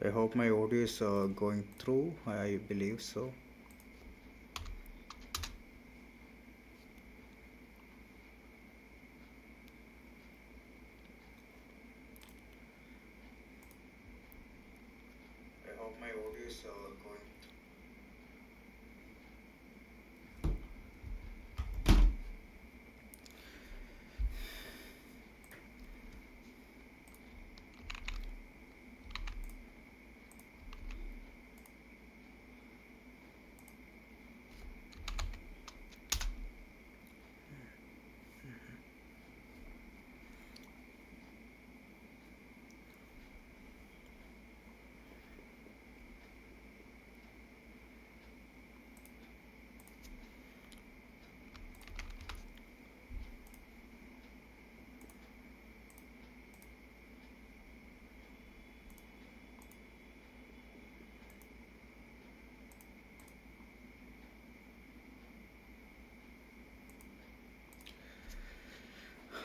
I hope my audio is going through. I believe so. I hope my audio is going.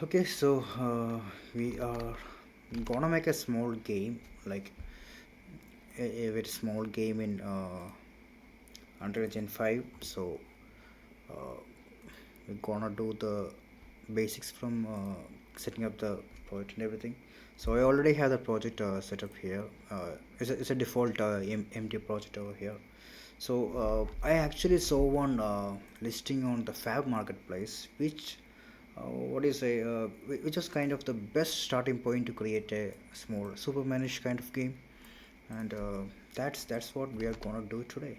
Okay, so we are gonna make a small game, like a very small game in Unreal Engine 5. So uh, we're gonna do the basics from setting up the project and everything. So I already have the project set up here. It's a default empty project over here. So I actually saw one listing on the Fab Marketplace, which what do you say, which is kind of the best starting point to create a small Supermanish kind of game, and that's what we are gonna do today.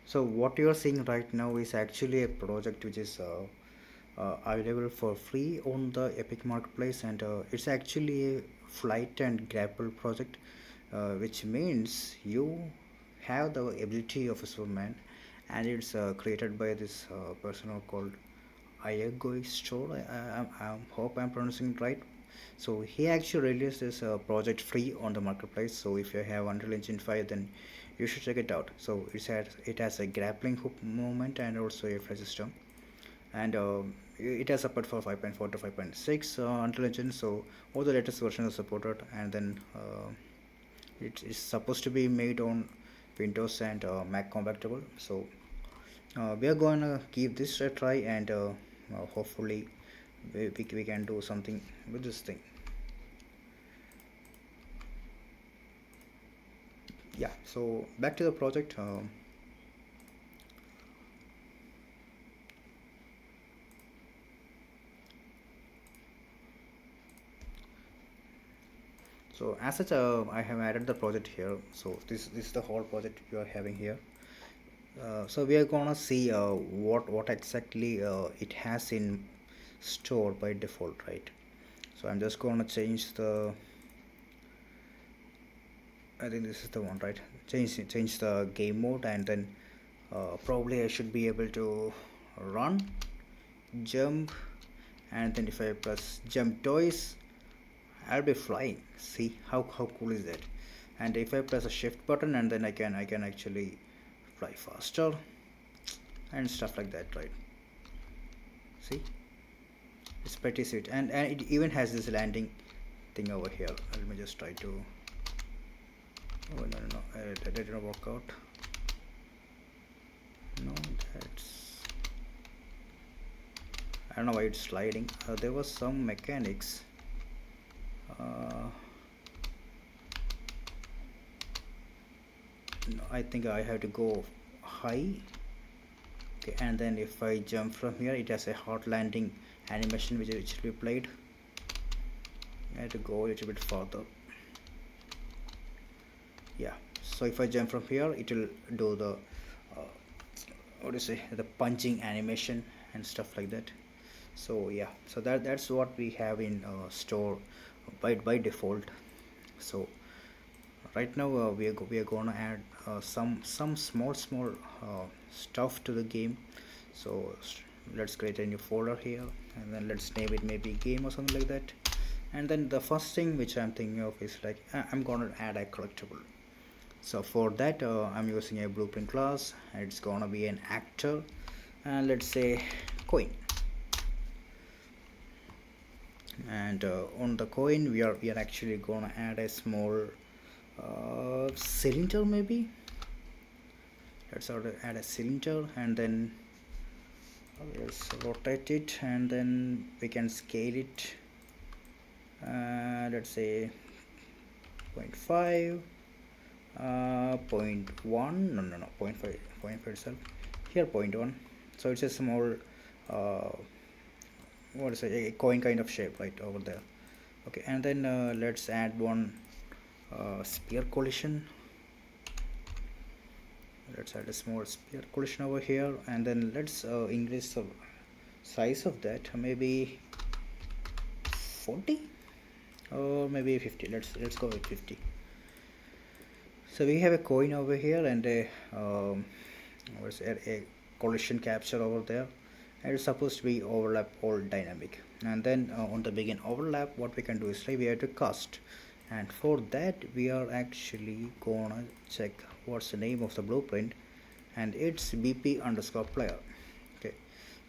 So what you are seeing right now is actually a project which is available for free on the Epic Marketplace, and it's actually a flight and grapple project, which means you have the ability of a Superman, and it's created by this person called Ayago Store. I hope I'm pronouncing it right. So he actually released this project free on the marketplace. So if you have Unreal Engine 5, then you should check it out. So it has a grappling hook movement and also a flight system, and it has support for 5.4 to 5.6 Unreal Engine. So all the latest versions are supported, and then it is supposed to be made on Windows and Mac compatible. So we are going to give this a try, and hopefully we can do something with this thing. Yeah, so back to the project. So as such, I have added the project here. So this is the whole project you are having here. So we are gonna see what exactly it has in store by default, right? So I'm just gonna change the. I think this is the one, right? Change the game mode, and then probably I should be able to run, jump, and then if I press jump twice, I'll be flying. See how cool is that? And if I press a shift button, and then I can actually fly faster and stuff like that, right? See, it's pretty sweet, and it even has this landing thing over here. Let me just try to. Oh no, that didn't work out. No, that's. I don't know why it's sliding. There was some mechanics. Uh, no, I think I have to go high. Okay, and then if I jump from here, it has a hard landing animation which will be played. I have to go a little bit further. Yeah, So if I jump from here, it will do the what do you say, the punching animation and stuff like that. So yeah, so that's what we have in store by default. So right now we are gonna add some small stuff to the game. So let's create a new folder here, and then let's name it maybe game or something like that. And then the first thing which I'm thinking of is like I'm gonna add a collectible. So for that I'm using a blueprint class. It's gonna be an actor, and let's say coin. And on the coin we are actually gonna add a small cylinder maybe. Let's add a cylinder, and then let's rotate it, and then we can scale it, let's say 0.5, 0.1, no, zero point 0.5, 0.5 itself, here 0.1. So it's a small what is it, a coin kind of shape right over there. Okay, and then let's add one spear collision. Let's add a small spear collision over here, and then let's increase the size of that, maybe 40 or maybe 50. Let's go with 50. So we have a coin over here, and a what's it, a collision capture over there, and it's supposed to be overlap all dynamic. And then on the begin overlap, what we can do is like we have to cast, and for that we are actually gonna check what's the name of the blueprint, and it's bp underscore player. Okay,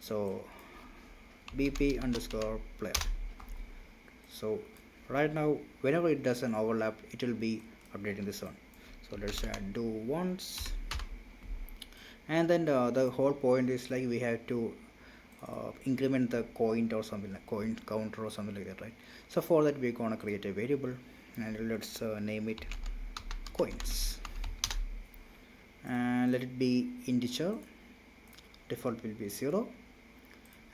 so bp underscore player. So right now whenever it does an overlap, it will be updating this one. So let's do once, and then the whole point is like we have to increment the coin or something like coin counter or something like that, right? So for that we're gonna create a variable, and let's name it coins, and let it be integer. Default will be 0,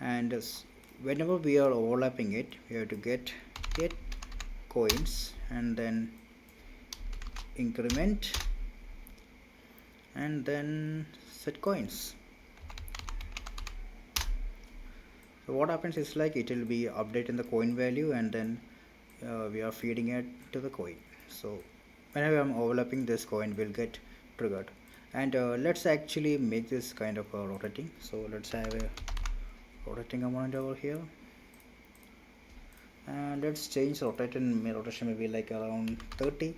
and whenever we are overlapping it, we have to get coins, and then increment, and then set coins. So what happens is like it will be updating the coin value, and then we are feeding it to the coin. So whenever I'm overlapping, this coin will get triggered. And let's actually make this kind of rotating. So let's have a rotating amount over here, and let's change rotation maybe like around 30,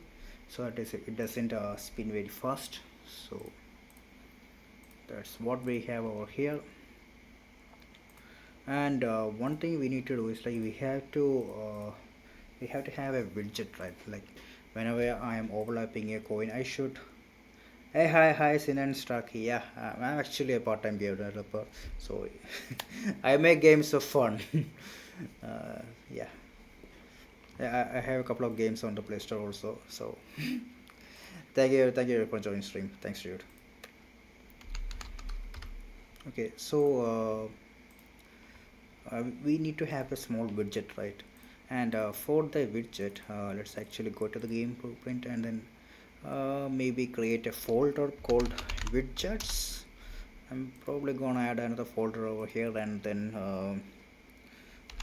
so it doesn't spin very fast. So that's what we have over here. And one thing we need to do is like we have to have a widget, right? Like whenever I am overlapping a coin, I should, hey, hi Sinan Starkey. Yeah, I'm actually a part-time game developer, so I make games for fun. Yeah, I have a couple of games on the Play Store also. So thank you for joining stream. Thanks, dude. Okay, so we need to have a small widget, right? And for the widget, let's actually go to the game blueprint, and then maybe create a folder called widgets. I'm probably gonna add another folder over here, and then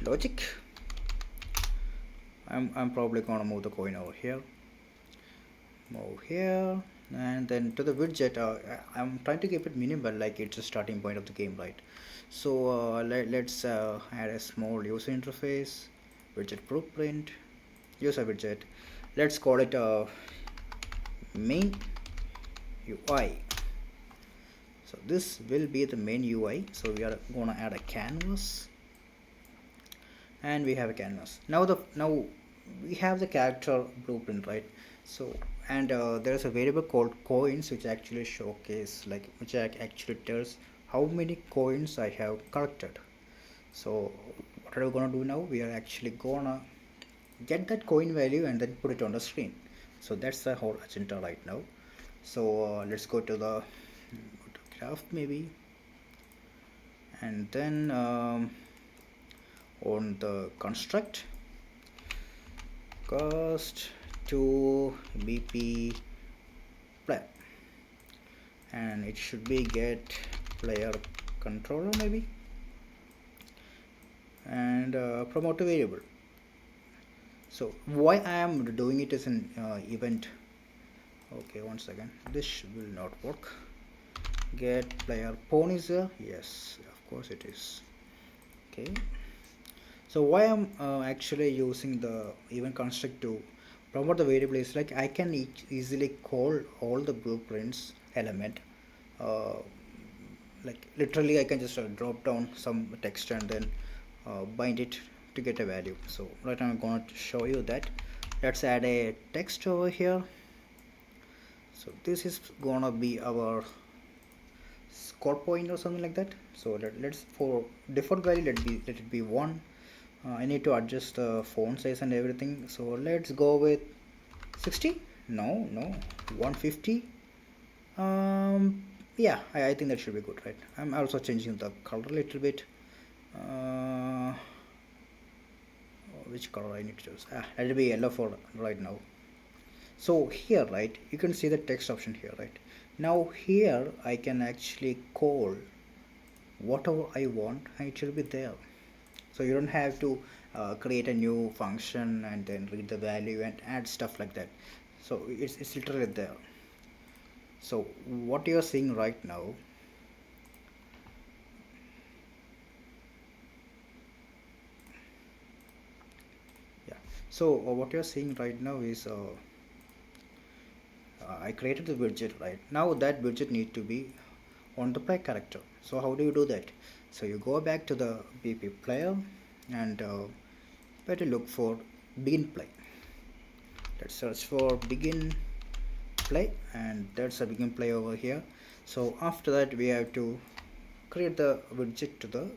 logic. I'm probably gonna move the coin over here, and then to the widget. I'm trying to keep it minimal, like it's a starting point of the game, right? So let's add a small user interface, widget blueprint, user widget. Let's call it main UI. So this will be the main UI. So we are gonna add a canvas, and we have a canvas. Now we have the character blueprint, right? So, and there's a variable called coins, which actually showcase, like which actually tells how many coins I have collected. So what are we gonna do now? We are actually gonna get that coin value and then put it on the screen. So that's the whole agenda right now. So let's go to the graph maybe, and then on the construct, cast to bp play, and it should be get player controller maybe, and promote a variable. So why I am doing it as an event. Okay, one second, this will not work. Get player pawn is there, yes, of course it is. Okay, so why I'm actually using the event construct to promote the variable is like I can easily call all the blueprints element, uh, like literally I can just drop down some text and then bind it to get a value. So right now I'm going to show you that. Let's add a text over here. So this is gonna be our score point or something like that. So let's for default value let it be 1. I need to adjust the font size and everything, so let's go with 60. No, 150. Yeah, I think that should be good, right? I'm also changing the color a little bit. Which color I need to choose? Let it be yellow for right now. So here, right, you can see the text option here, right? Now here I can actually call whatever I want and it should be there. So you don't have to create a new function and then read the value and add stuff like that. So it's literally there. So what you're seeing right now, yeah, so what you're seeing right now is I created the widget, right? Now that widget need to be on the play character. So how do you do that? So you go back to the BP player and better look for begin play. Let's search for begin play, and that's a begin play over here. So after that we have to create the widget to the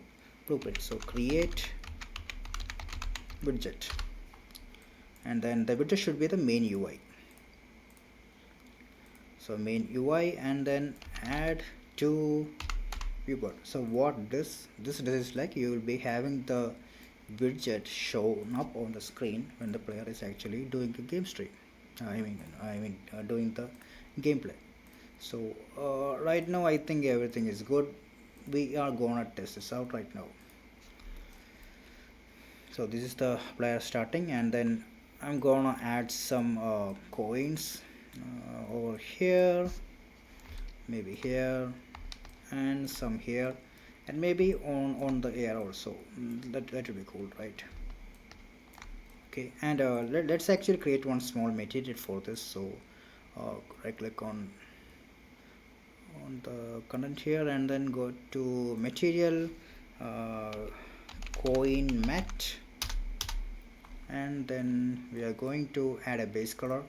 blueprint. So create widget, and then the widget should be the main UI. So main UI, and then add to viewport. So what this does is like you will be having the widget shown up on the screen when the player is actually doing the game stream. Doing the gameplay. So right now I think everything is good. We are gonna test this out right now. So this is the player starting, and then I'm gonna add some coins over here, maybe here, and some here, and maybe on the air also. That will be cool, right? Okay, and let's actually create one small material for this. So right click on the content here and then go to material, coin mat, and then we are going to add a base color.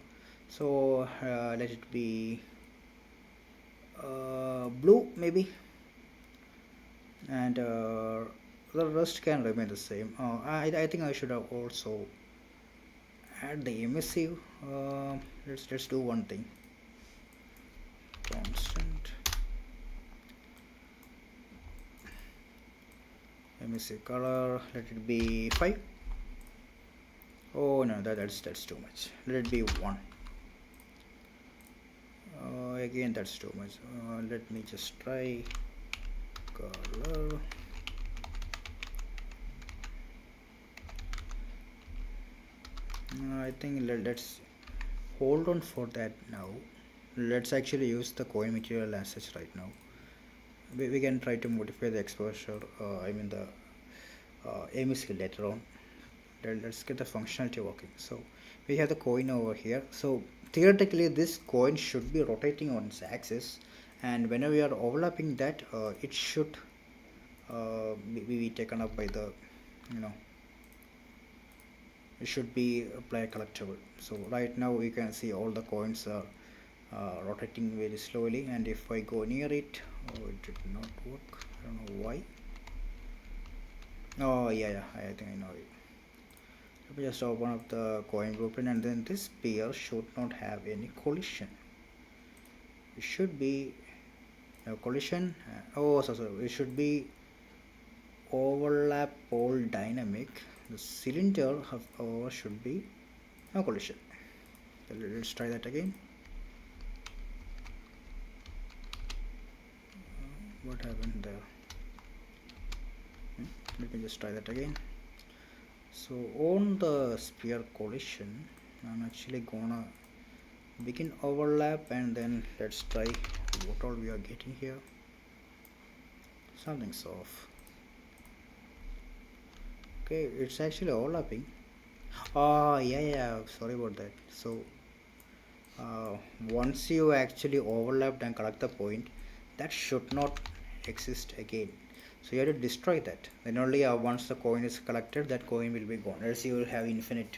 So let it be blue maybe, and the rest can remain the same. I think I should have also add the emissive. Let's do one thing. Constant emissive color, let it be 5. Oh no, that's too much. Let it be 1. Again that's too much. Let me just try color. I think let's hold on for that now. Let's actually use the coin material as such right now. We can try to modify the exposure, the emissive later on. Let's get the functionality working. So we have the coin over here. So theoretically this coin should be rotating on its axis, and whenever we are overlapping that, it should be taken up by the, it should be a player collectible. So right now you can see all the coins are rotating very slowly, and if I go near it, oh, it did not work. I don't know why. Oh yeah, I think I know it. Let me just open up the coin blueprint, and then this pair should not have any collision. It should be no collision. It should be overlap all dynamic. The cylinder should be no collision. So let's try that again. what happened there? Let me just try that again. So on the sphere collision, I'm actually gonna begin overlap, and then let's try what all we are getting here. Something's off. Okay, it's actually overlapping. Oh yeah, sorry about that. So once you actually overlapped and collect the point, that should not exist again. So you have to destroy that. Then only once the coin is collected, that coin will be gone. Else you will have infinite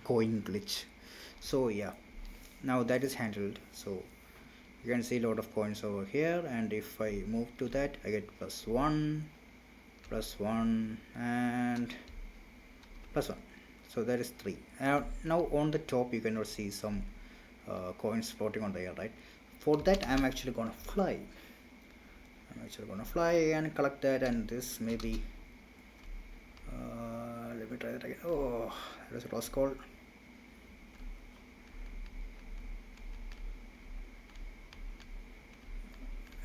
coin glitch. So yeah, now that is handled. So you can see a lot of coins over here, and if I move to that, I get +1, +1, and +1. So that is 3. Now on the top you cannot see some coins floating on the air, right? For that I'm actually gonna fly. And collect that, and this maybe let me try that again. Oh, that was a lost call.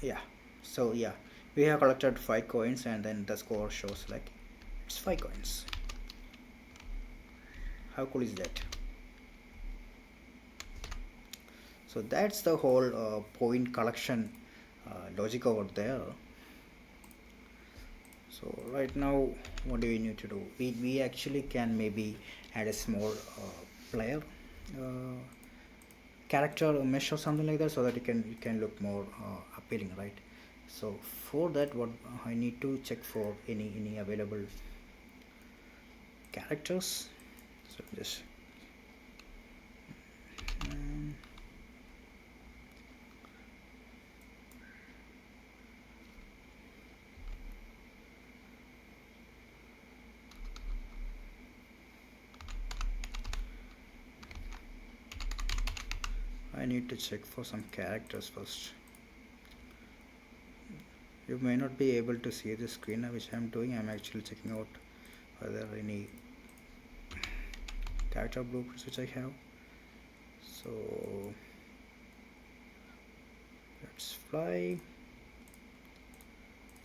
Yeah, so yeah, we have collected 5 coins, and then the score shows like it's 5 coins. How cool is that? So that's the whole point collection logic over there. So right now what do we need to do? We actually can maybe add a small player character mesh or something like that, so that it can look more appealing, right? So for that, what I need to check for any available characters. So just I need to check for some characters first. You may not be able to see the screen which I'm doing. I'm actually checking out whether any character blueprints which I have. So let's fly.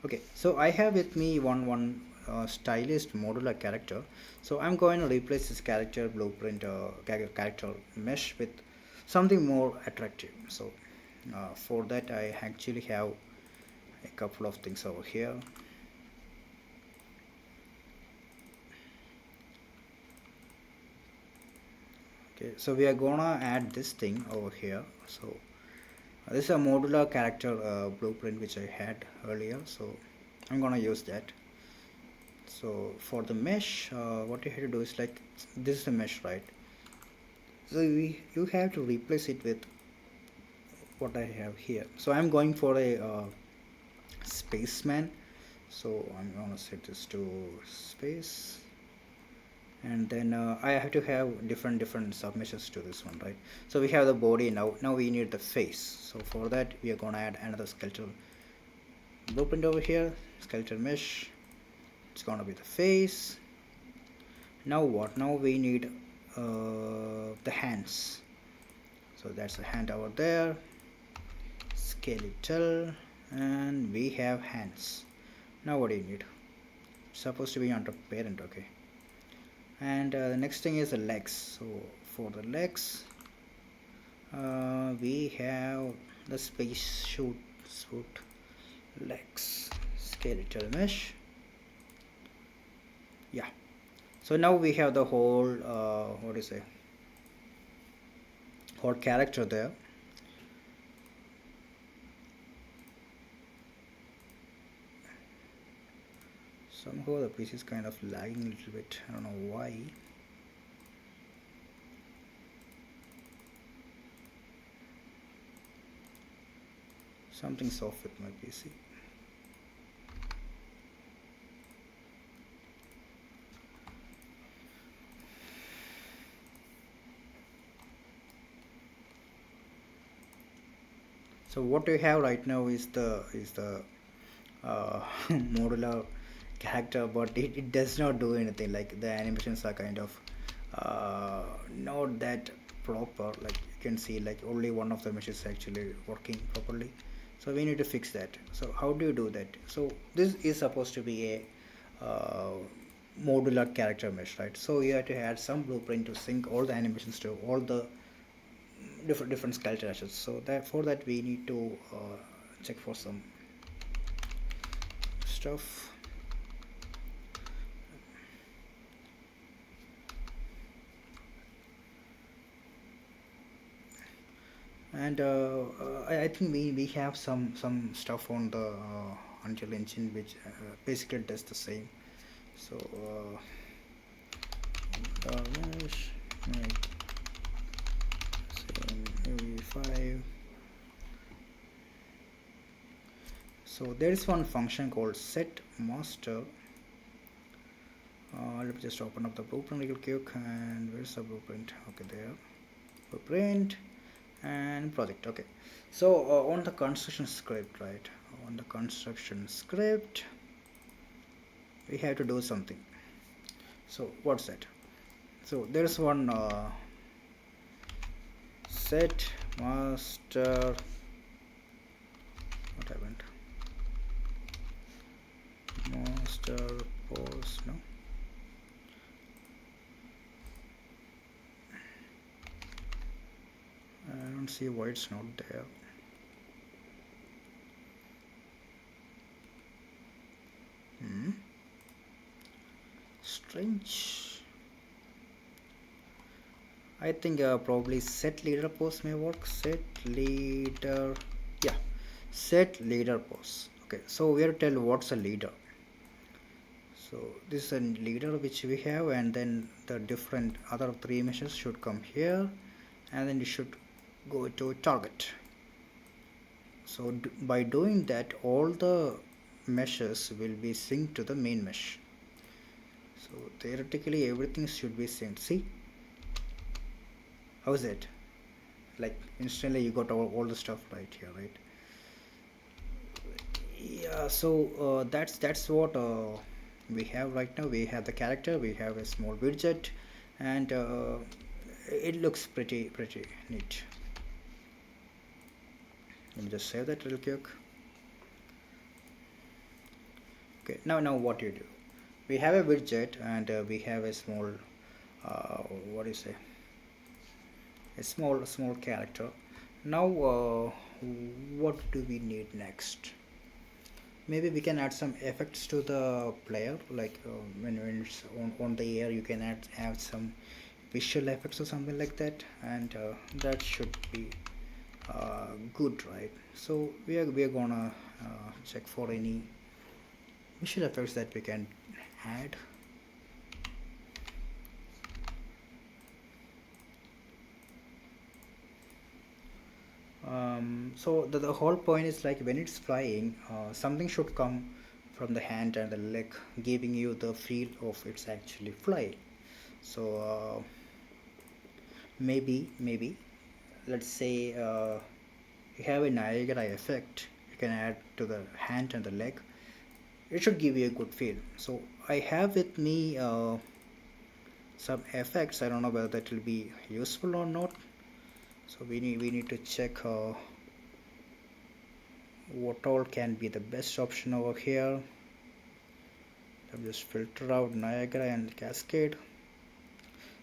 Okay, so I have with me one stylist modular character. So I'm going to replace this character blueprint character mesh with something more attractive. So for that I actually have a couple of things over here. Okay, so we are gonna add this thing over here. So this is a modular character blueprint which I had earlier, so I'm gonna use that. So for the mesh, what you have to do is like this is the mesh, right? So you have to replace it with what I have here. So I'm going for a spaceman. So I'm gonna set this to space, and then I have to have different submissions to this one, right? So we have the body. Now we need the face. So for that we are gonna add another skeletal blueprint over here, skeletal mesh. It's gonna be the face. Now what? Now we need the hands. So that's the hand over there, skeletal, and we have hands. Now what do you need? It's supposed to be under parent, okay. And the next thing is the legs. So for the legs we have the space suit legs, skeletal mesh. Yeah, so now we have the whole what do you say, whole character there. Somehow the piece is kind of lagging a little bit. I don't know why. Something's off with my PC. So what we have right now is the modular character, but it does not do anything. Like the animations are kind of not that proper. Like you can see, like only one of the mesh is actually working properly. So we need to fix that. So how do you do that? So this is supposed to be a uh, modular character mesh, right? So you have to add some blueprint to sync all the animations to all the different skeleton assets. So that for that we need to check for some stuff. And I think we have some stuff on the Unreal Engine which basically does the same. So mesh, right, same 5. So there is one function called set master. Let me just open up the blueprint real quick. And where's the blueprint? Okay, there. Blueprint and project. Okay. So on the construction script, right? On the construction script, we have to do something. So what's that? So there's one set master. What happened? Master pose. No. I don't see why it's not there. Strange. I think probably set leader pose may work. Set leader. Yeah. Set leader pose. Okay. So we have to tell what's a leader. So this is a leader which we have, and then the different other three meshes should come here, and then you should go to target. So by doing that, all the meshes will be synced to the main mesh. So theoretically everything should be synced. See, how's it? Like instantly you got all the stuff right here, right? Yeah. So that's what we have right now. We have the character, we have a small widget, and it looks pretty neat. Let me just save that real quick. Okay, now what do you do? We have a widget, and we have a small what do you say, a small character. Now what do we need next? Maybe we can add some effects to the player, like when it's on the air you can add some visual effects or something like that, and that should be good, right? So we are gonna check for any visual effects that we can add. So the whole point is like when it's flying, something should come from the hand and the leg, giving you the feel of it's actually flying. So maybe let's say you have a Niagara effect you can add to the hand and the leg. It should give you a good feel. So I have with me some effects. I don't know whether that will be useful or not. So we need to check what all can be the best option over here. I'll just filter out Niagara and Cascade.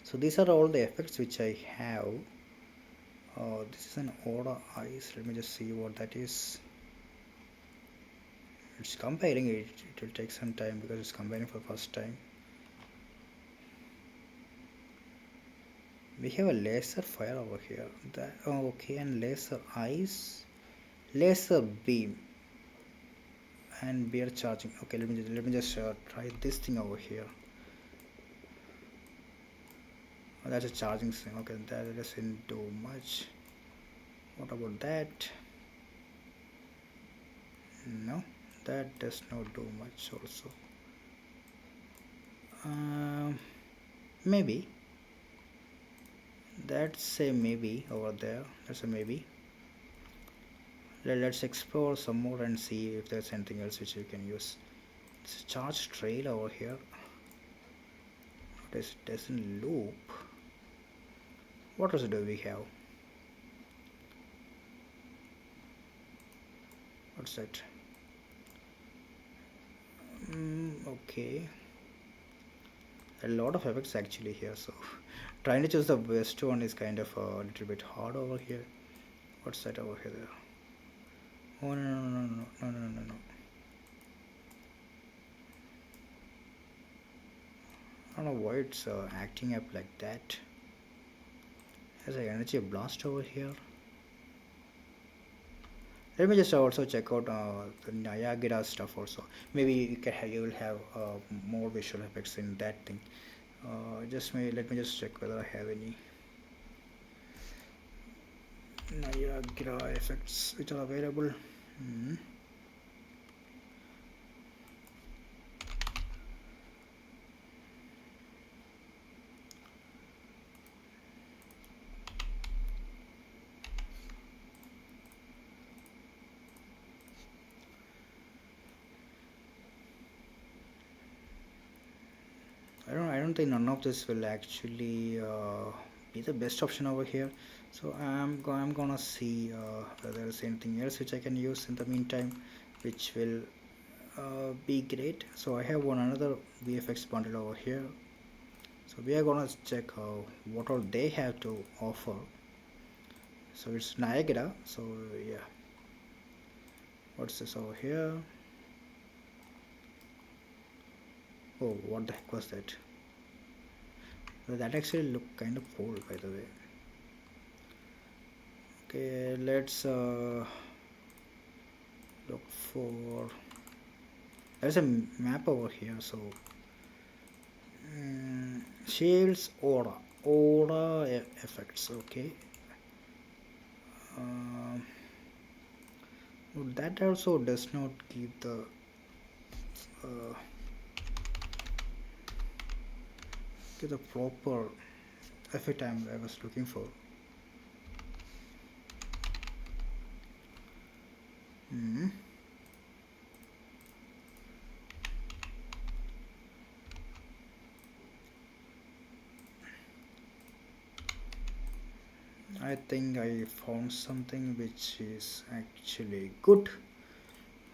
So these are all the effects which I have. This is an Aura Ice. Let me just see what that is. It's comparing it. It will take some time because it's comparing for the first time. We have a laser fire over here. That okay, and laser ice, laser beam, and we are charging. Okay, let me just try this thing over here. Oh, that's a charging thing. Okay, that doesn't do much. What about that? No, that does not do much also. Maybe that's a maybe over there. That's a maybe. Let's explore some more and see if there's anything else which we can use. It's a charge trail over here. It doesn't loop. What else do we have? What's that? Okay, a lot of effects actually here, so trying to choose the best one is kind of a little bit hard over here. What's that over here? Oh, no, no, no, no, no, no, no, no, no. I don't know why it's acting up like that. There's an energy blast over here. Let me just also check out the Niagara stuff also. Maybe you will have more visual effects in that thing. Let me just check whether I have any Niagara effects which are available. Hmm. I don't think none of this will actually be the best option over here. So I'm gonna see whether there's anything else which I can use in the meantime, which will be great. So I have one another VFX bundle over here. So we are gonna check what all they have to offer. So it's Niagara. So yeah, what's this over here? Oh, what the heck was that? That actually looked kind of cool, by the way. Okay, let's look for. There's a map over here, so shields aura effects. Okay, um, that also does not give uh, the proper effect I was looking for. Hmm. I think I found something which is actually good.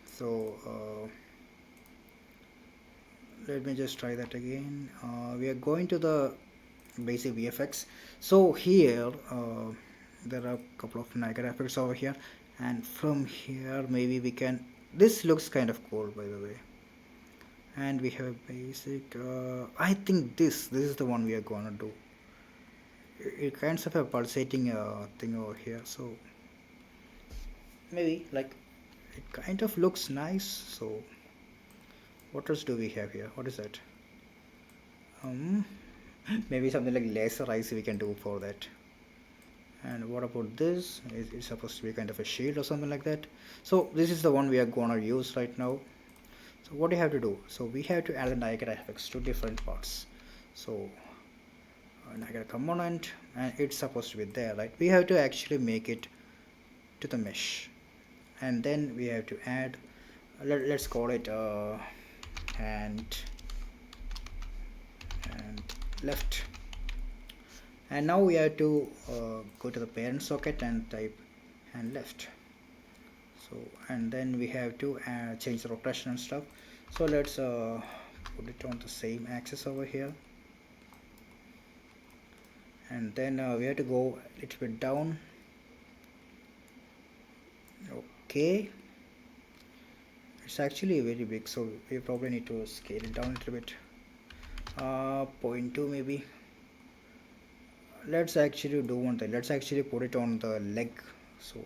So let me just try that again. We are going to the basic VFX. So here there are a couple of Niagara effects over here, and from here maybe we can. This looks kind of cool, by the way. And we have basic. I think this is the one we are gonna do. It kinds of a pulsating thing over here, so maybe like it kind of looks nice. So what else do we have here? What is that? Maybe something like laser eyes we can do for that. And what about this? It's supposed to be kind of a shield or something like that. So this is the one we are gonna use right now. So what do you have to do? So we have to add the Niagara effects to different parts. So Niagara component, and it's supposed to be there, right? We have to actually make it to the mesh, and then we have to add. Let's call it hand and left. And now we have to go to the parent socket and type hand left. So and then we have to change the rotation and stuff. So let's put it on the same axis over here, and then we have to go a little bit down. Okay, it's actually very big, so we probably need to scale it down a little bit. 0.2 maybe. Let's actually do one thing. Let's actually put it on the leg. So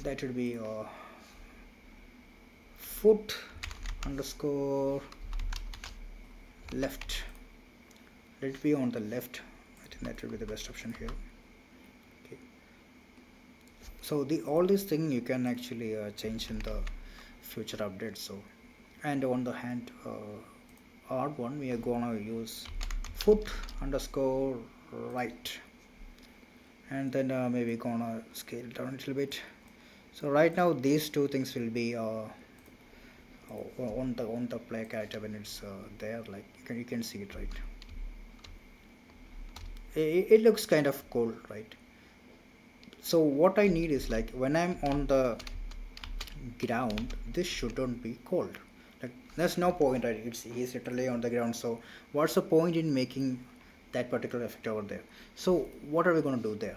that would be foot underscore left. Let it be on the left. I think that will be the best option here. Okay. So all these things you can actually change in the future updates. So, and on the hand R1 we are gonna use foot underscore right, and then maybe gonna scale down a little bit. So right now these two things will be on the play character when it's there, like you can see it, right? It looks kind of cool, right? So what I need is like when I'm on the ground, this shouldn't be cold. Like there's no point, right? He's literally on the ground, so what's the point in making that particular effect over there? So what are we going to do there?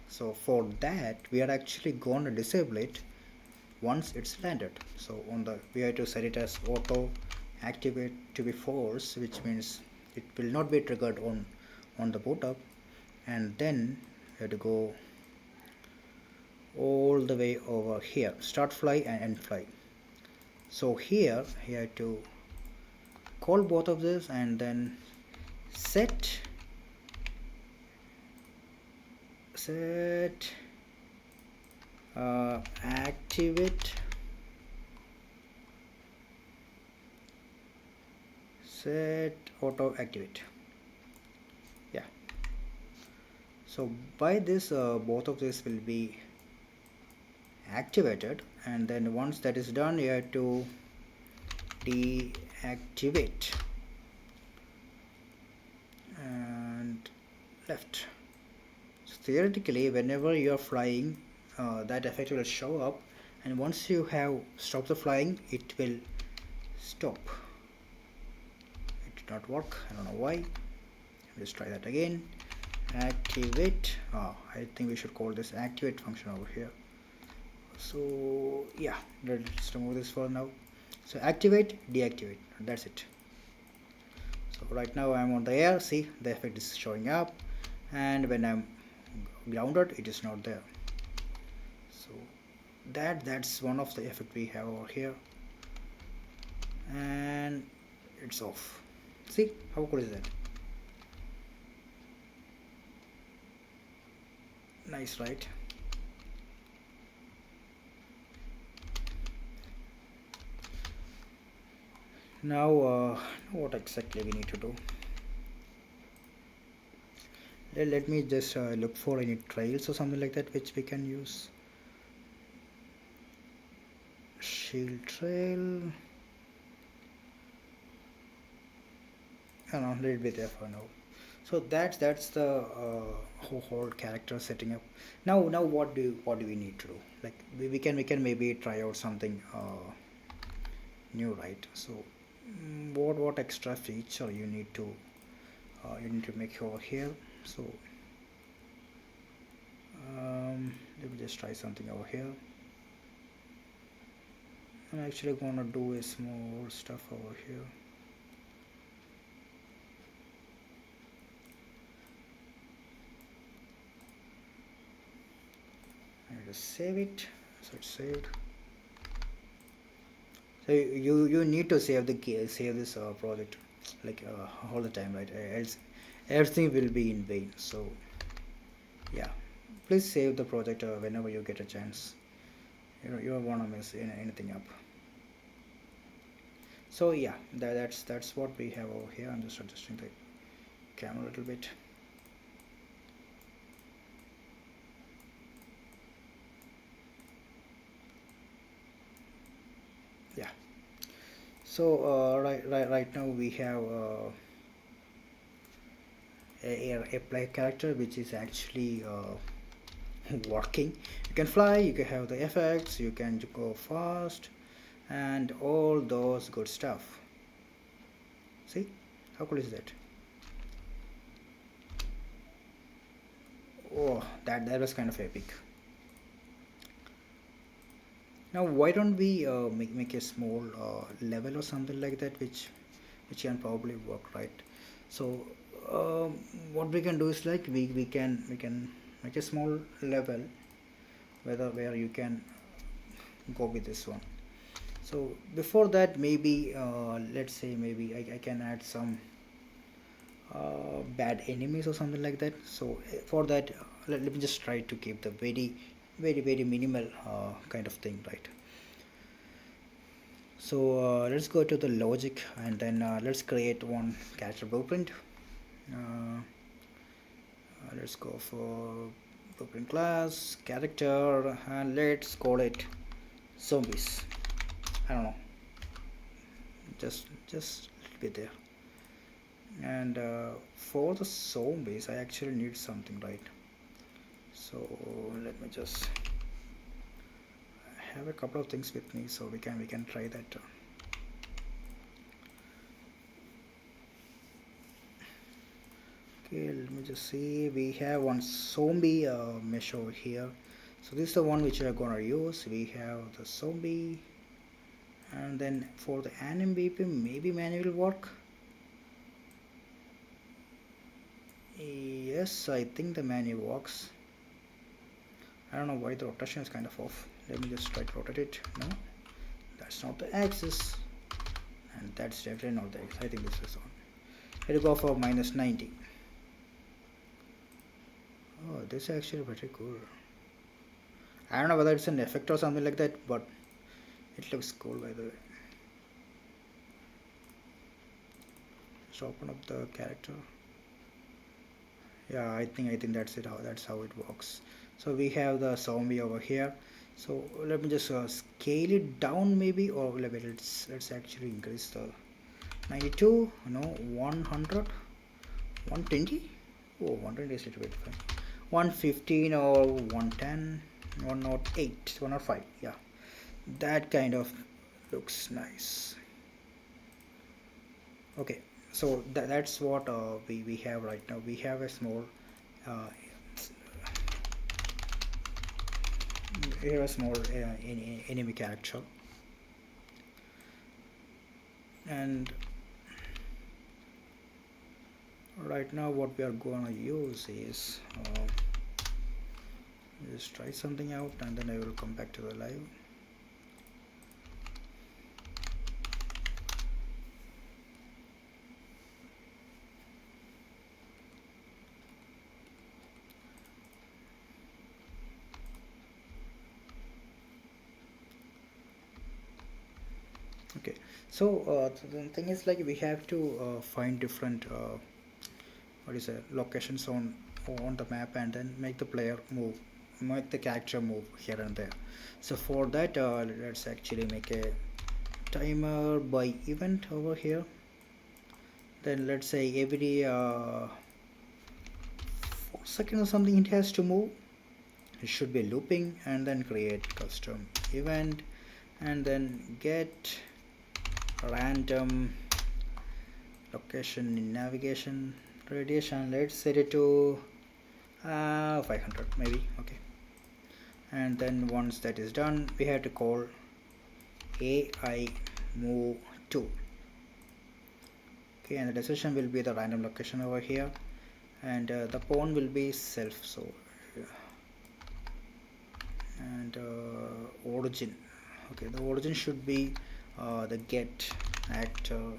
So for that we are actually going to disable it once it's landed. So on the we have to set it as auto activate to be false, which means it will not be triggered on the boot up, and then we have to go all the way over here, start fly and end fly. So here you have to call both of this and then set set activate set auto activate. Yeah, so by this both of this will be activated, and then once that is done you have to deactivate and left. So theoretically whenever you are flying, that effect will show up, and once you have stopped the flying it will stop. It did not work, I don't know why. Let's try that again. Activate. I think we should call this activate function over here. So yeah, let's remove this for now. So activate, deactivate, that's it. So right now I'm on the air, see the effect is showing up, and when I'm grounded it is not there. So that's one of the effect we have over here, and it's off. See how cool is that? Nice, right? Now what exactly we need to do? Let me just look for any trails or something like that which we can use. Shield trail. I don't know, let it be there for now. So that's the whole character setting up. Now what do we need to do? Like we can maybe try out something new, right? So what extra feature you need to make over here? So let me just try something over here. I'm actually gonna do a small stuff over here. I just save it, so it's saved. So you need to save this project like all the time, right? Else everything will be in vain. So yeah, please save the project whenever you get a chance. You don't want to mess anything up. So yeah, that's what we have over here. I'm just adjusting the camera a little bit. Yeah, so right now we have a play character which is actually working. You can fly, you can have the effects, you can go fast, and all those good stuff. See how cool is that? Oh, that was kind of epic. Now why don't we make a small level or something like that which can probably work, right? So what we can do is like we can make a small level where you can go with this one. So before that maybe let's say maybe I can add some bad enemies or something like that. So for that let me just try to keep the very minimal kind of thing, right? So let's go to the logic, and then let's create one character blueprint. Let's go for blueprint class character, and let's call it zombies. I don't know, just be there. And for the zombies I actually need something, right? So let me just have a couple of things with me, so we can try that. Okay, let me just see. We have one zombie mesh over here. So this is the one which we are gonna use. We have the zombie, and then for the anim BPM, maybe manual work. Yes, I think the manual works. I don't know why the rotation is kind of off. Let me just try to rotate it. No, that's not the axis, and that's definitely not the axis. I think this is on. It'll go for -90. Oh, this is actually pretty cool. I don't know whether it's an effect or something like that, but it looks cool by the way. Let's open up the character. Yeah, I think that's how it works. So we have the zombie over here. So let me just scale it down maybe, or let's actually increase the 92, no, 100, 120. Oh, 120 is a little bit fine. 115 or 110, 108, 105. Yeah, that kind of looks nice. Okay, so that's what we have right now. We have a small uh, here a small enemy character, and right now what we are gonna use is just try something out, and then I will come back to the live. Okay, so the thing is, like, we have to find different what is it, locations on the map, and then make the player move, make the character move here and there. So for that, let's actually make a timer by event over here. Then let's say every 4 seconds or something it has to move. It should be looping, and then create custom event, and then get random location in navigation radiation. Let's set it to 500 maybe. Okay, and then once that is done, we have to call AI move to. Okay, and the decision will be the random location over here, and the pawn will be self. So and origin. Okay, the origin should be the get actor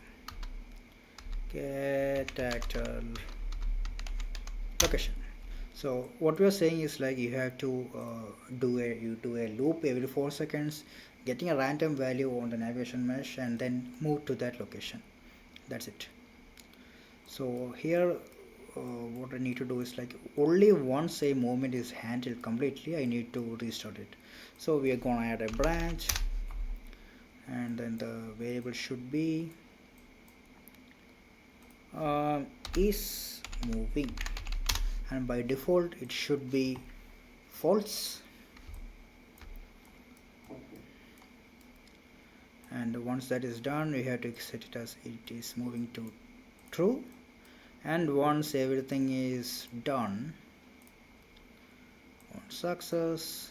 location. So what we are saying is, like, you have to do a loop every 4 seconds, getting a random value on the navigation mesh, and then move to that location. That's it. So here what I need to do is, like, only once a movement is handled completely, I need to restart it. So we are gonna add a branch, and then the variable should be is moving, and by default it should be false. And once that is done, we have to set it as it is moving to true. And once everything is done, on success,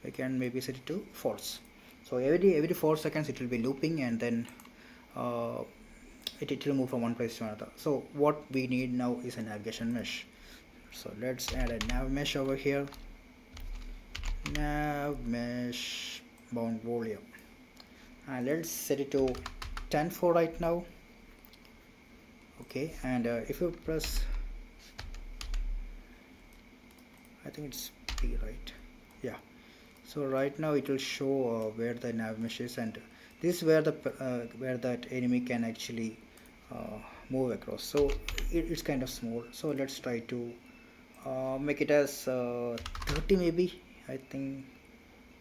we can maybe set it to false. So every 4 seconds it will be looping, and then it will move from one place to another. So what we need now is a navigation mesh. So let's add a nav mesh over here. Nav mesh bound volume, and let's set it to 10 for right now. Okay, and if you press, I think it's P, right? Yeah. So right now it will show where the nav mesh is, and this is where that enemy can actually move across. So it's kind of small. So let's try to make it as 30 maybe. I think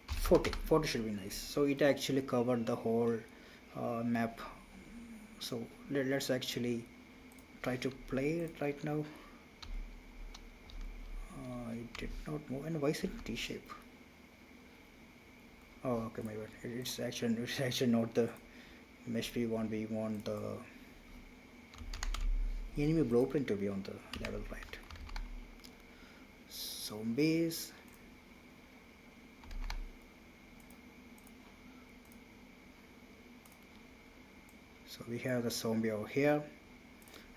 40 should be nice. So it actually covered the whole map. So let's actually try to play it right now. It did not move, and why is it T-shape? Oh, okay, my bad. It's actually not the mesh we want. We want the enemy blueprint to be on the level, right? Zombies. So we have the zombie over here,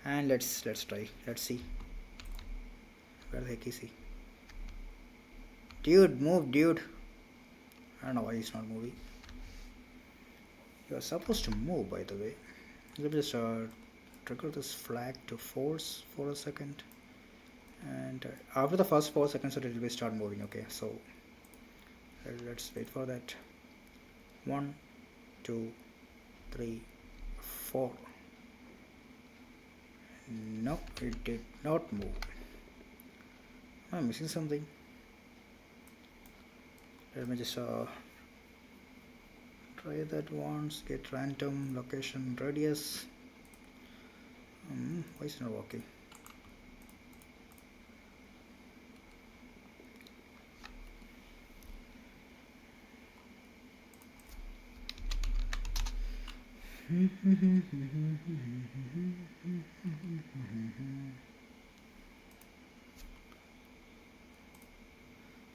and let's try. Let's see where the heck is he? Dude, move, dude. I don't know why he's not moving. You are supposed to move, by the way. Let me just trigger this flag to force for a second, and after the first 4 seconds, it will start moving. Okay, so let's wait for that. 1, 2, 3, 4. No, it did not move. I'm missing something. Let me just try that once. Get random location radius. Why is it not working?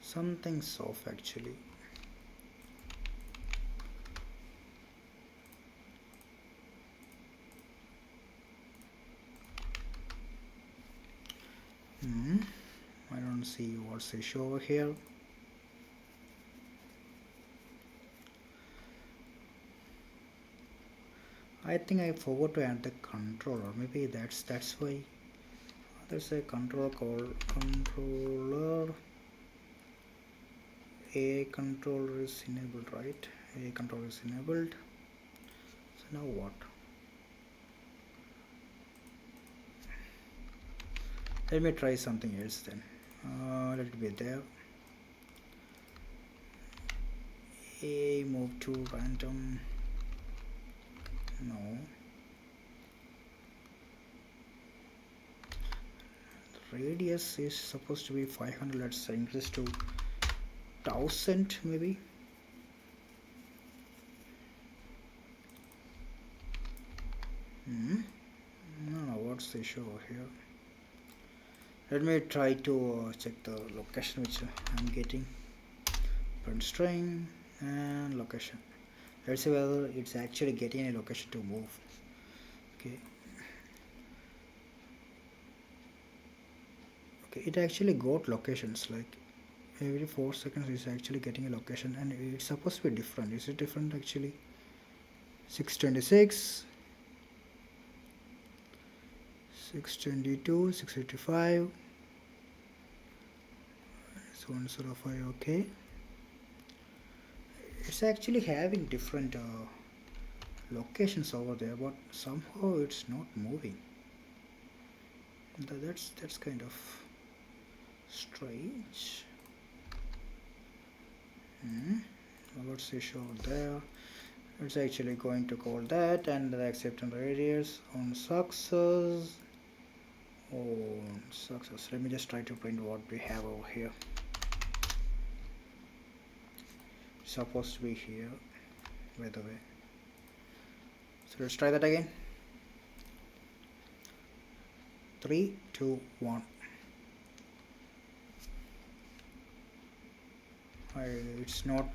Something's off actually. I don't see what's the issue over here. I think I forgot to add the controller. Maybe that's why. There's a controller called controller. A controller is enabled, right? A controller is enabled. So now what? Let me try something else then. Let it be there. A move to random. No. The radius is supposed to be 500. Let's increase to 1000 maybe. No, what's the issue over here? Let me try to check the location which I'm getting. Print string and location. Let's see whether it's actually getting a location to move. Okay. Okay, it actually got locations like every 4 seconds it's actually getting a location, and it's supposed to be different. Is it different actually? 626, 622, 685, 105. Okay, it's actually having different locations over there, but somehow it's not moving. That's kind of strange. What's the issue there? It's actually going to call that, and the acceptance radius on success. On success. Let me just try to print what we have over here. It's supposed to be here, by the way. So let's try that again. 3, 2, 1. It's not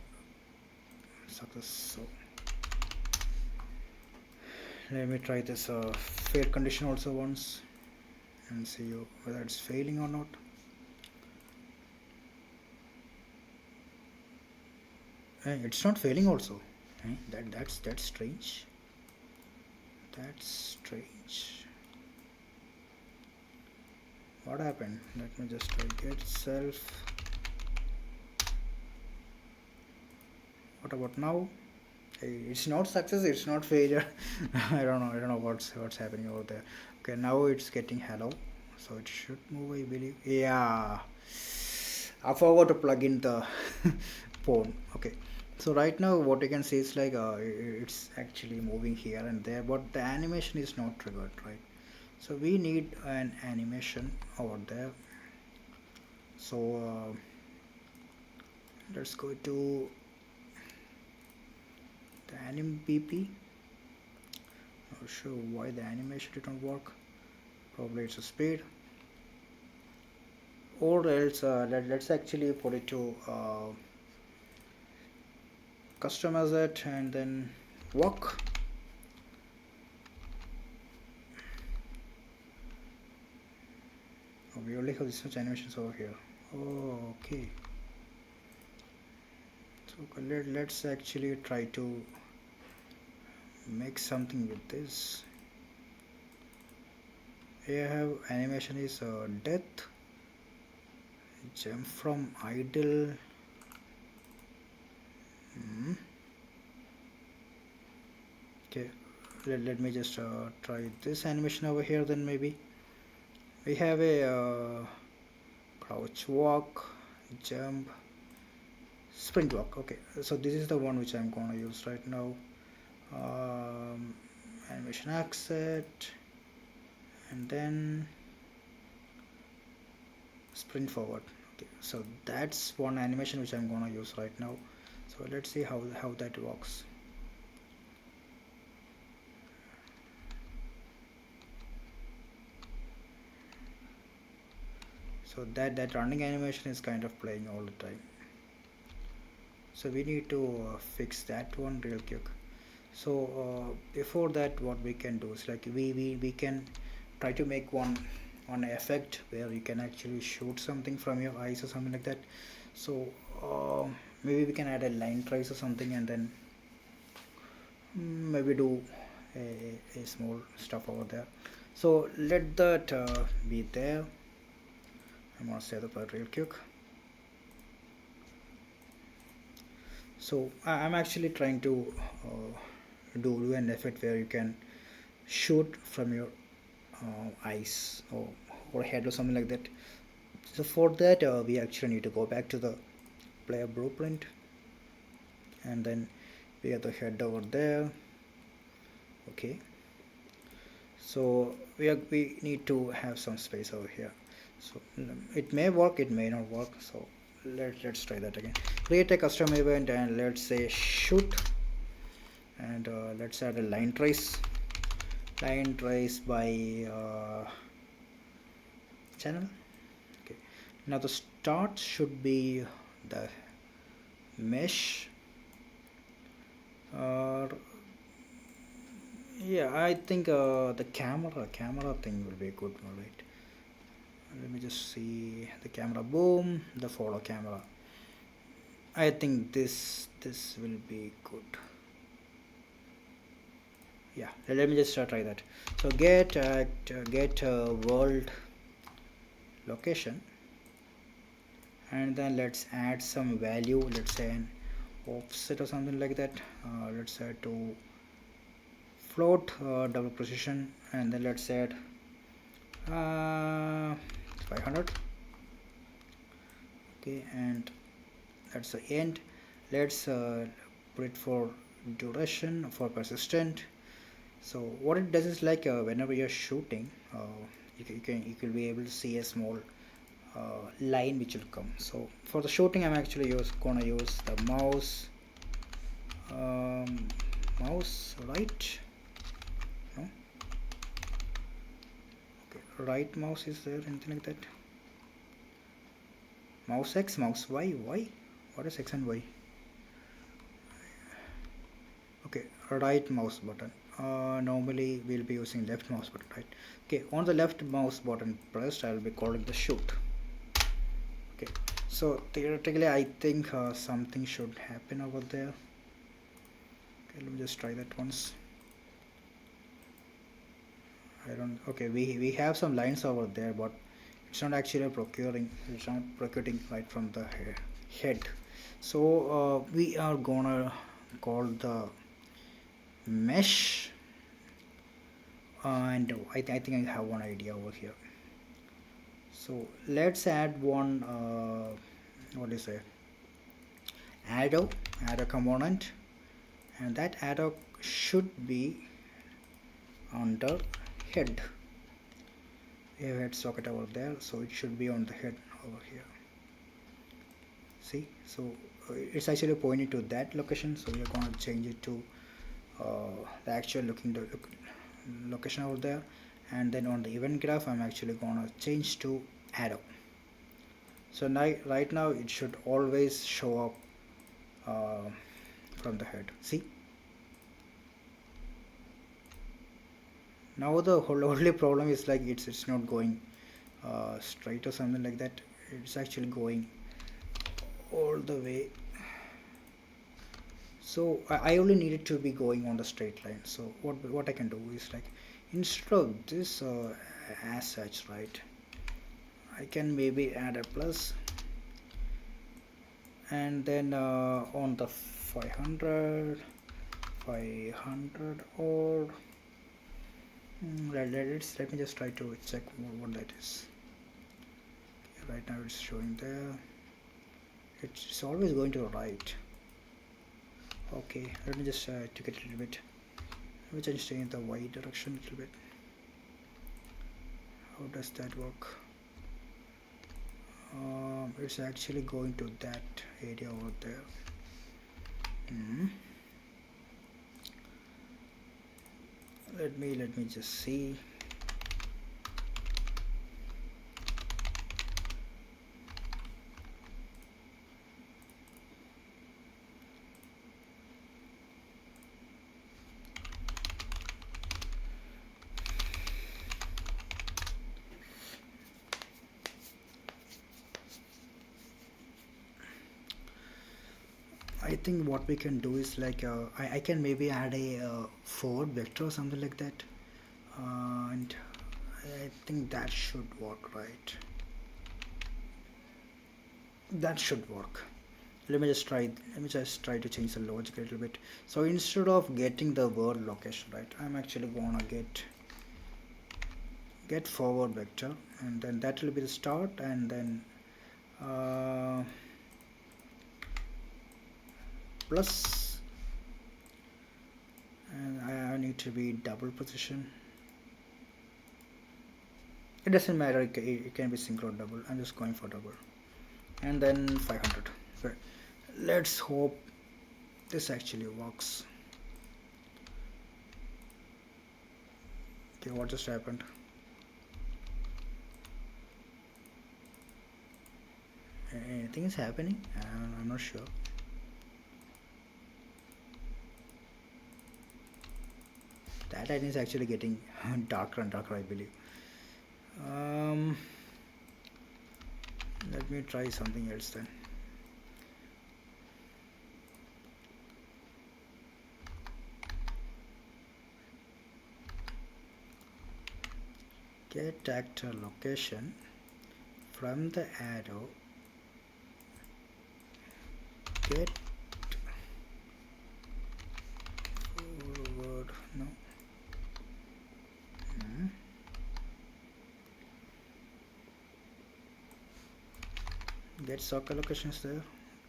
success. So let me try this fail condition also once and see whether it's failing or not. It's not failing also. That's strange. That's strange. What happened? Let me just try get self. What about now? It's not success, it's not failure. I don't know what's happening over there. Okay, now it's getting hello, so it should move, I believe. Yeah, I forgot to plug in the phone. Okay, so right now what you can see is like it's actually moving here and there, but the animation is not triggered, right? So we need an animation over there. So let's go to the anim BP. Not sure why the animation didn't work. Probably it's a speed. Or else let's actually put it to customize it and then work. Oh, we only have this much animations over here. Oh, okay. So let's actually try to make something with this. Here I have animation is death, jump from idle. Okay, let me just try this animation over here. Then maybe we have a crouch walk, jump, sprint walk. Okay, so this is the one which I'm gonna use right now. Animation asset, and then sprint forward. Okay, so that's one animation which I'm gonna use right now. So let's see how that works. So that running animation is kind of playing all the time. So we need to fix that one real quick. So before that, what we can do is like we can try to make one effect where you can actually shoot something from your eyes or something like that. So maybe we can add a line trace or something, and then maybe do a small stuff over there. So let that be there. I'm gonna set up that real quick. So I'm actually trying to do an effect where you can shoot from your eyes or head or something like that. So for that we actually need to go back to the player blueprint, and then we have the head over there. Okay, so we need to have some space over here. So it may work, it may not work. So let's try that again. Create a custom event and let's say shoot, and let's add a line trace by channel. Okay, now the start should be the mesh. Yeah, I think the camera thing will be a good one, right? Let me just see the camera. Boom, the follow camera. I think this will be good. Yeah, let me just try that. So get world location, and then let's add some value. Let's say an offset or something like that. Let's add to float double precision, and then let's add 500. Okay, and that's the end. Let's put it for duration for persistent. So what it does is like whenever you're shooting, you can be able to see a small line which will come. So for the shooting, I'm actually gonna use the mouse right. No, okay, right mouse is there, anything like that? Mouse X, mouse Y. What is X and Y? Okay, right mouse button. Normally we'll be using left mouse button, right? Okay, on the left mouse button pressed, I'll be calling the shoot. Okay, so theoretically I think something should happen over there. Okay, let me just try that once. I don't. Okay, we have some lines over there, but it's not actually procuring. It's not procuring right from the head. So we are gonna call the mesh, and I think I have one idea over here. So let's add one what is it, arrow component, and that arrow should be under head. We have head socket over there, so it should be on the head over here. See, so it's actually pointing to that location, so we are going to change it to the actual location over there, and then on the event graph I'm actually gonna change to arrow. So now right now it should always show up uh, from the head. See, now the whole only problem is like it's not going straight or something like that. It's actually going all the way. So I only need it to be going on the straight line. So what I can do is like, instead of this as such, right, I can maybe add a plus, and then on the 500 or let me just try to check what that is. Right now it's showing there, it's always going to the right. Okay, let me just tweak it a little bit. Let me change in the y direction a little bit. How does that work? It's actually going to that area over there. Let me just see. I think what we can do is like I can maybe add a forward vector or something like that, and I think that should work, right? That should work. Let me just try to change the logic a little bit. So instead of getting the word location, right, I'm actually gonna get forward vector, and then that will be the start, and then plus, and I need to be double position. It doesn't matter, it can be single or double. I'm just going for double, and then 500. Right. Let's hope this actually works. Okay, what just happened? Anything is happening? I'm not sure. That line is actually getting darker and darker, I believe. Let me try something else then. Get actor location from the arrow. Get forward. No. Get socket location is there.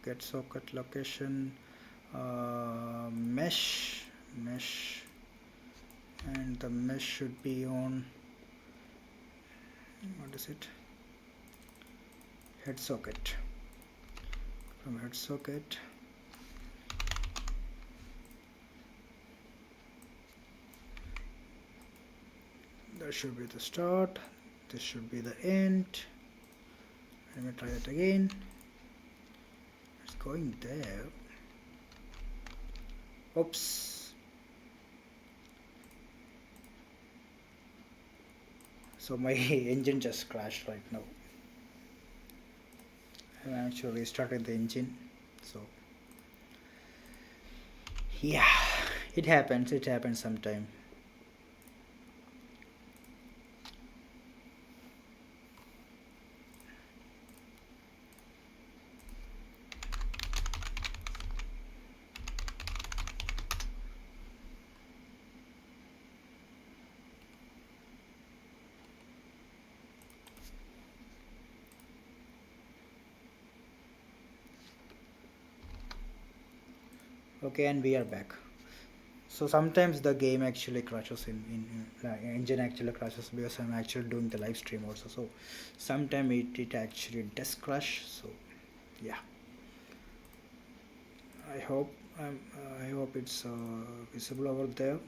Get socket location. Mesh, and the mesh should be on. What is it? Head socket. From head socket, that should be the start. This should be the end. Let me try that again. It's going there. Oops. So my engine just crashed right now. I actually restarted the engine. So yeah, it happens. It happens sometime. Okay, and we are back. So sometimes the game actually crashes in engine actually crashes because I'm actually doing the live stream also. So sometimes it actually does crash. So yeah. I hope I hope it's visible over there.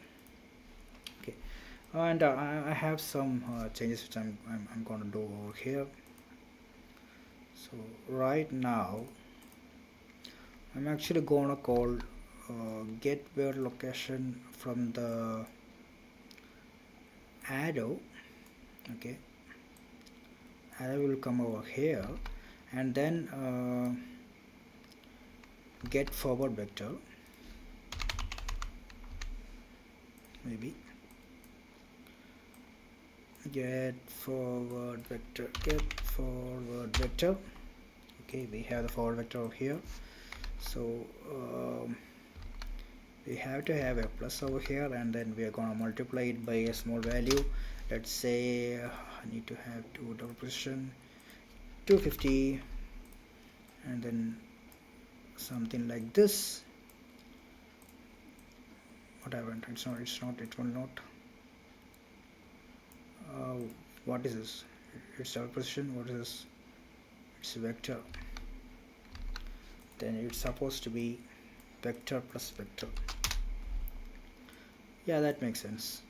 Okay, and I have some changes which I'm gonna do over here. So right now I'm actually gonna call get where location from the arrow. Okay, arrow will come over here, and then get forward vector, maybe get forward vector. Okay, we have the forward vector over here. So we have to have a plus over here, and then we are going to multiply it by a small value. Let's say I need to have two double precision 250, and then something like this. What happened? It's not it will not uh, what is this? It's double precision. What is this? It's a vector. Then it's supposed to be vector plus vector. Yeah, that makes sense.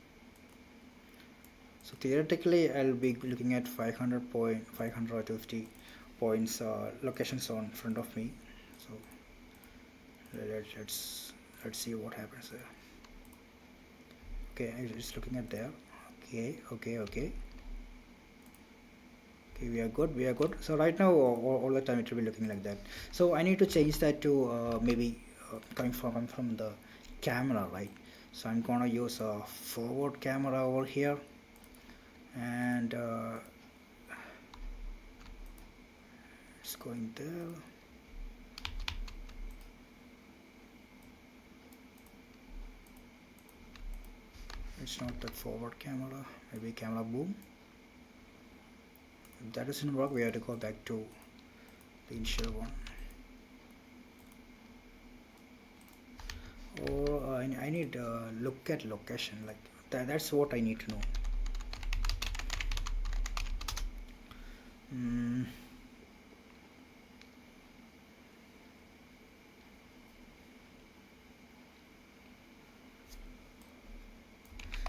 So theoretically I'll be looking at 550 points locations on front of me. So let's see what happens there. Okay, it's looking at there. Okay, we are good. So right now all the time it will be looking like that. So I need to change that to maybe coming from the camera, right? So I'm gonna use a forward camera over here, and it's going there. It's not that forward camera, maybe camera boom. If that doesn't work, we have to go back to the initial one. Or I need look at location, like that's what I need to know.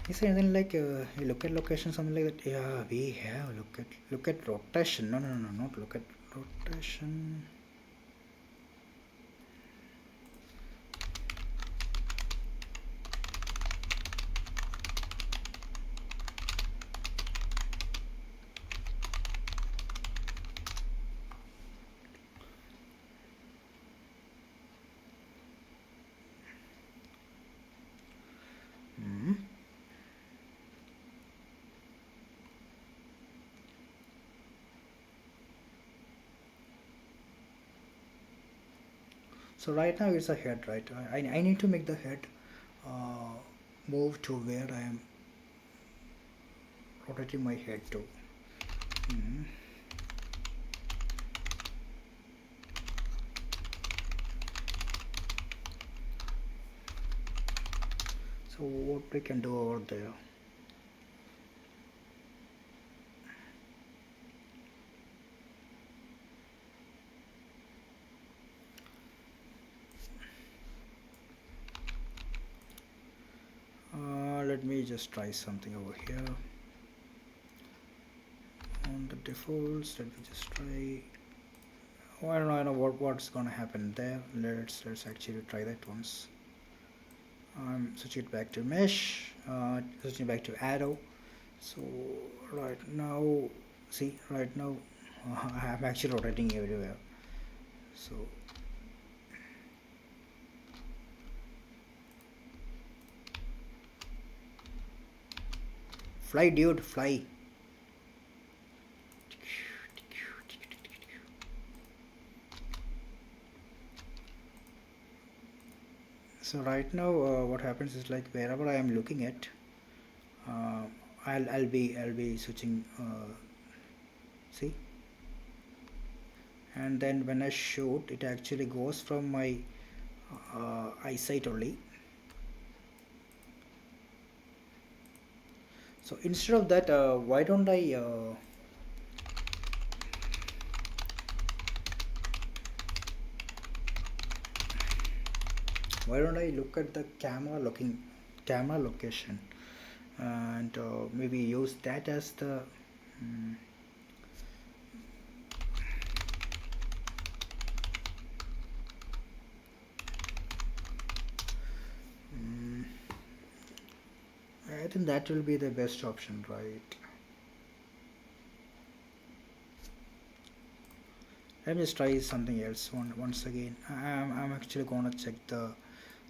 Is there anything like look at location, something like that? Yeah, we have look at rotation. No, not look at rotation. So right now it's a head, right? I need to make the head uh, move to where I am rotating my head to. So what we can do over there? Let me just try something over here. On the defaults, let me just try. Oh, I don't know what's gonna happen there. Let's actually try that once. I'm switching it back to mesh, switching back to arrow. So right now, see, right now I'm actually rotating everywhere. So fly, dude, fly. So right now what happens is, like, wherever I am looking at, uh, I'll be switching, see, and then when I shoot, it actually goes from my eyesight only. So instead of that, why don't I Why don't I look at the camera location and maybe use that as the mm, mm, I think that will be the best option, right? Let me just try something else once again. I'm actually gonna check the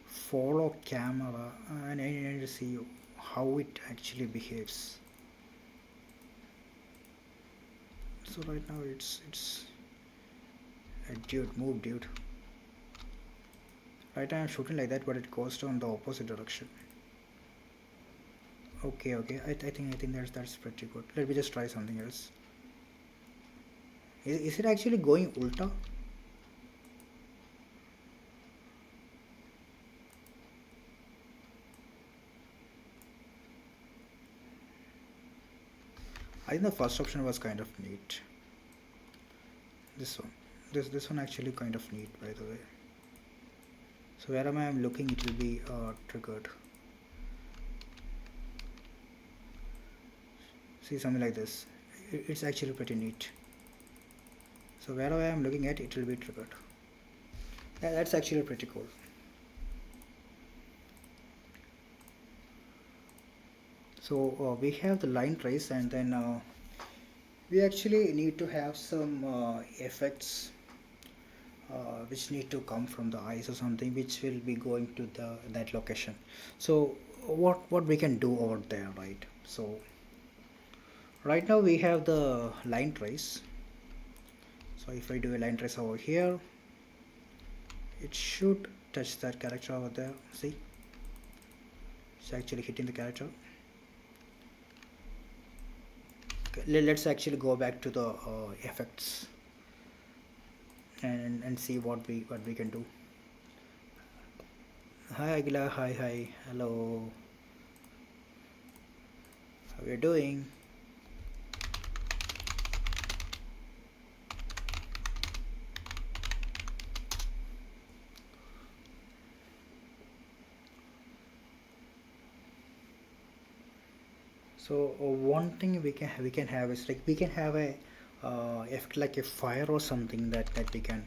follow camera and I need to see how it actually behaves. So right now it's dude, move, dude. Right now I'm shooting like that, but it goes down the opposite direction. Okay. I think that's pretty good. Let me just try something else. Is it actually going ulta? I think the first option was kind of neat. This one, this one actually kind of neat, by the way. So wherever I'm looking, it will be triggered. See, something like this. It's actually pretty neat. So wherever I'm looking at, it will be triggered. Yeah, that's actually pretty cool. So we have the line trace, and then we actually need to have some effects which need to come from the eyes or something, which will be going to the that location. So what we can do over there, right? So right now we have the line trace. So if I do a line trace over here, it should touch that character over there. See, it's actually hitting the character. Okay, let's actually go back to the effects and see what we can do. Hi Agila, hi, hello. How are you doing? So one thing we can have is like we can have a effect like a fire or something that we can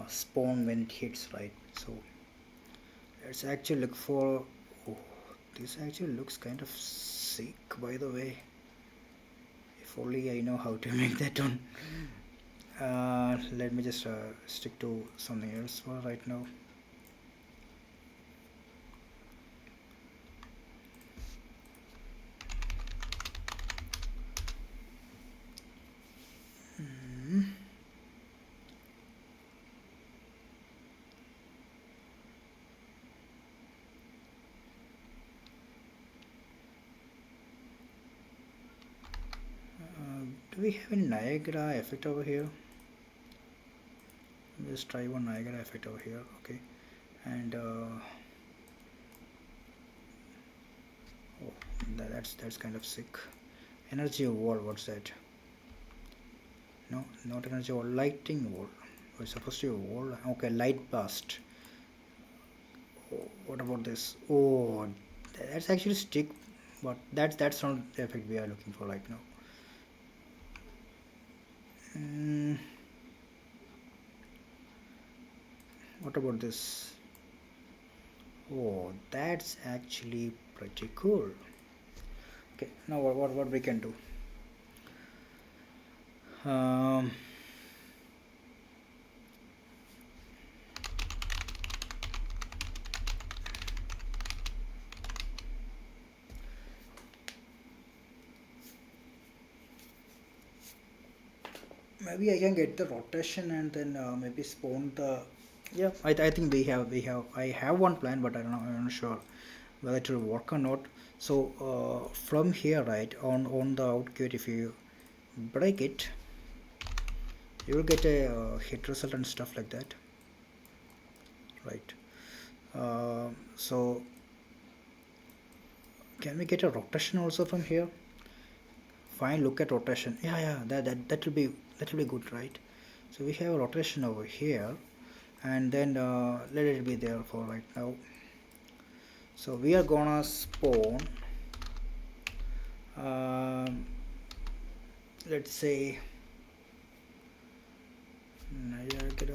spawn when it hits, right? So let's actually look for. Oh, this actually looks kind of sick, by the way. If only I know how to make that one. Let me just stick to something else for right now. Do we have any Niagara effect over here? Let's try one Niagara effect over here. Okay, and oh, that's kind of sick. Energy wall. What's that? No, not energy wall. Lighting wall. We're supposed to be a wall. Okay, light burst. Oh, what about this? Oh, that's actually stick, but that's not the effect we are looking for right now. Mm, what about this? Oh, that's actually pretty cool. Okay, now what we can do? Um, maybe I can get the rotation and then maybe spawn the. Yeah, I think we have I have one plan, but I'm not sure whether it will work or not. So from here, right on the output, if you break it, you will get a hit result and stuff like that, right? So can we get a rotation also from here? Fine, look at rotation. Yeah, that will be good, right? So we have a rotation over here, and then let it be there for right now. So we are gonna spawn, um, let's say Niagara.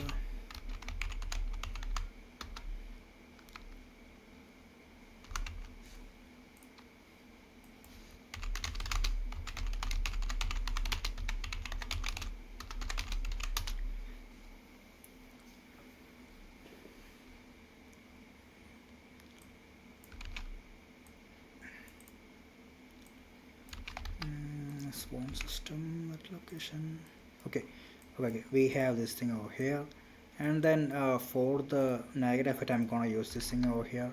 Spawn system at location. Okay, okay, we have this thing over here, and then for the Niagara effect, I'm gonna use this thing over here.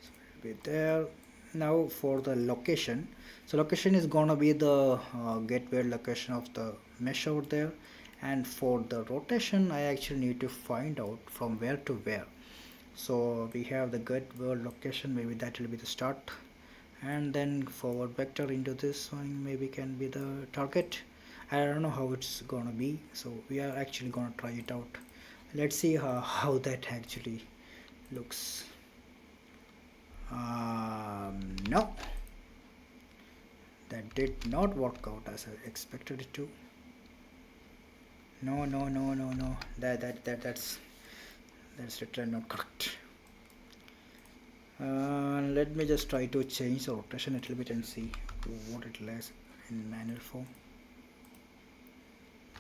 So it'll be there. Now for the location, so location is gonna be the gateway location of the mesh over there, and for the rotation, I actually need to find out from where to where. So we have the gateway location, maybe that will be the start, and then forward vector into this one maybe can be the target. I don't know how it's gonna be, so we are actually gonna try it out. Let's see how that actually looks. No, that did not work out as I expected it to. No, no, no, no, no, that's literally not correct. Let me just try to change the rotation a little bit and see what it lays in manual form.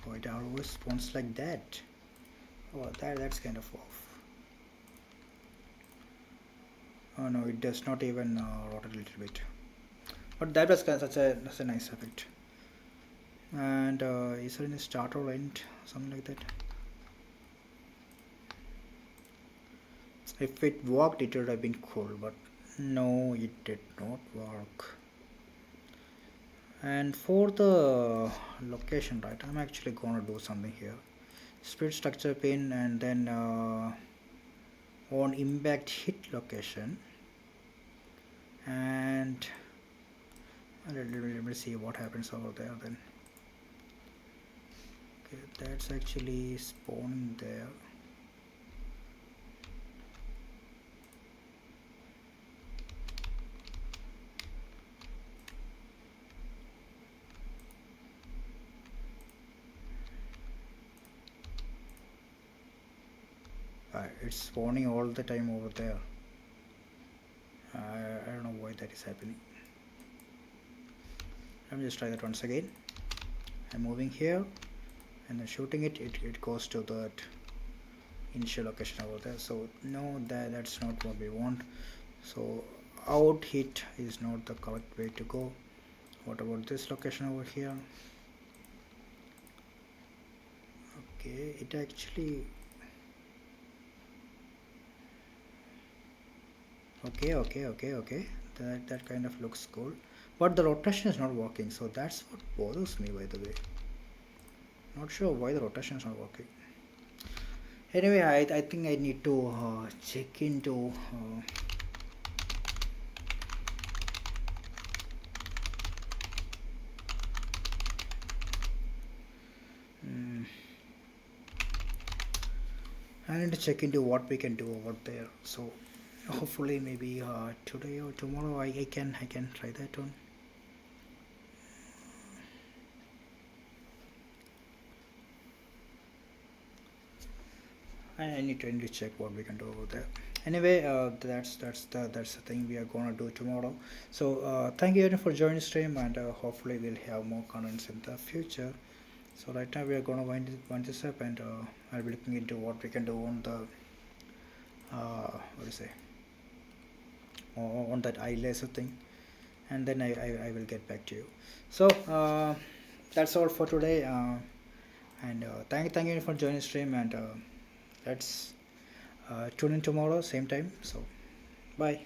Oh, it always spawns like that. Oh, that's kind of off. Oh no, it does not even rotate a little bit. But that was kind of such a nice effect. And is there any start or end, something like that? If it worked, it would have been cool, but no, it did not work. And for the location, right, I'm actually gonna do something here. Split structure pin, and then on impact hit location, and let me see what happens over there then. Okay, that's actually spawning there. It's spawning all the time over there. I don't know why that is happening. Let me just try that once again. I'm moving here and then shooting it goes to that initial location over there. So no, that's not what we want. So out hit is not the correct way to go. What about this location over here? Okay, it actually okay, that kind of looks cool, but the rotation is not working, so that's what bothers me, by the way. Not sure why the rotation is not working. Anyway, I think I need to check into I need to check into what we can do over there. So hopefully maybe today or tomorrow I can try that one. I need to check what we can do over there. Anyway, that's the thing we are gonna do tomorrow. So thank you for joining the stream, and hopefully we'll have more contents in the future. So right now we are gonna wind this up, and I'll be looking into what we can do on the what do you say, on that eye laser thing, and then I will get back to you. So that's all for today, and thank you for joining the stream, and let's tune in tomorrow same time. So bye.